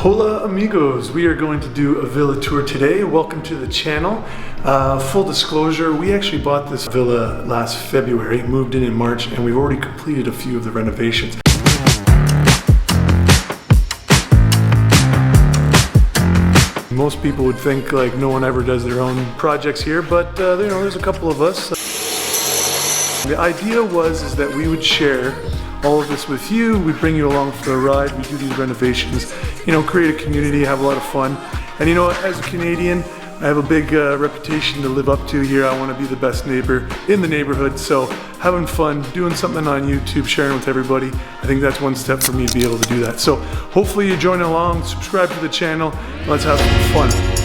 Hola amigos, we are going to do a villa tour today. Welcome to the channel. Full disclosure, we actually bought this villa last February, moved in March, and we've already completed a few of the renovations. Most people would think like no one ever does their own projects here, but there's a couple of us. The idea is that we would share all of this with you. We bring you along for the ride. We do these renovations, create a community, have a lot of fun. And as a Canadian, I have a big reputation to live up to here. I want to be the best neighbor in the neighborhood. So having fun, doing something on YouTube, sharing with everybody, I think that's one step for me to be able to do that. So hopefully you join along, subscribe to the channel, and let's have some fun.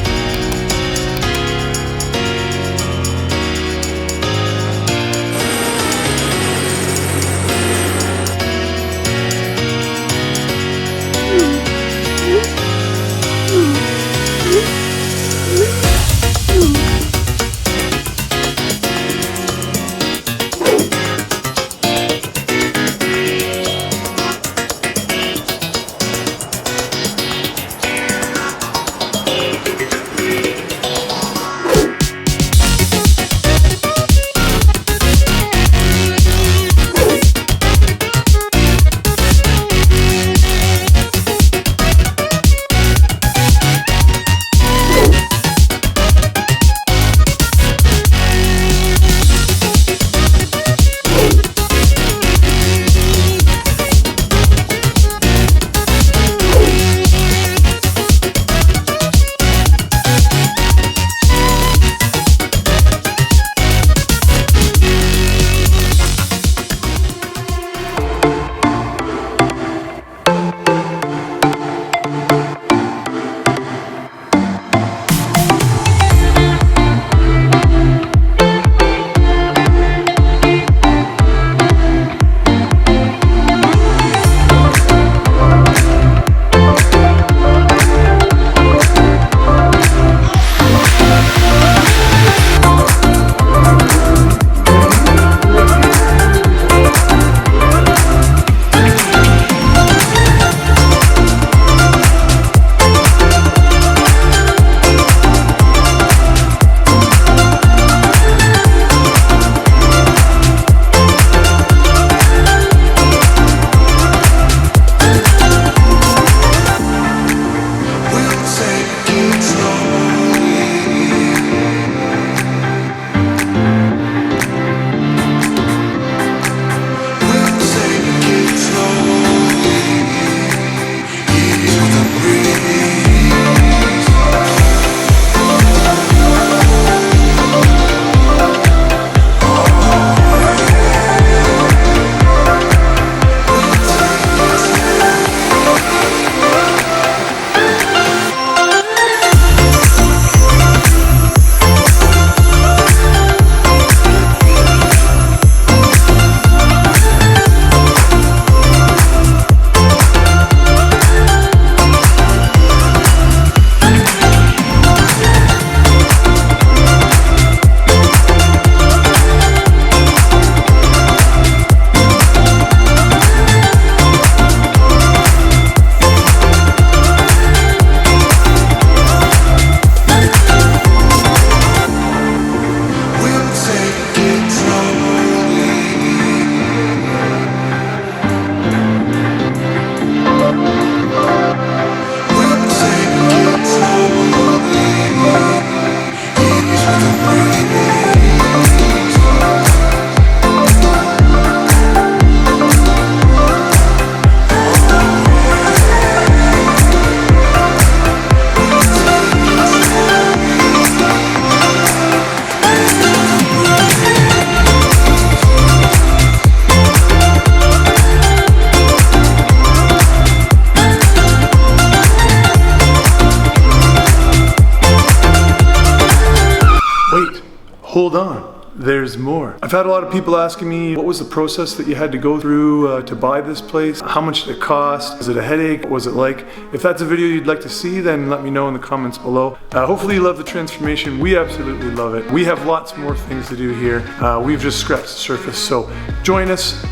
Hold on, there's more. I've had a lot of people asking me, what was the process that you had to go through to buy this place? How much did it cost? Was it a headache? What was it like? If that's a video you'd like to see, then let me know in the comments below. Hopefully you love the transformation. We absolutely love it. We have lots more things to do here. We've just scratched the surface, so join us.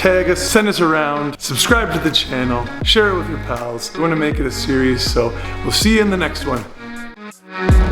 tag us, send us around, subscribe to the channel, share it with your pals. We want to make it a series, so we'll see you in the next one.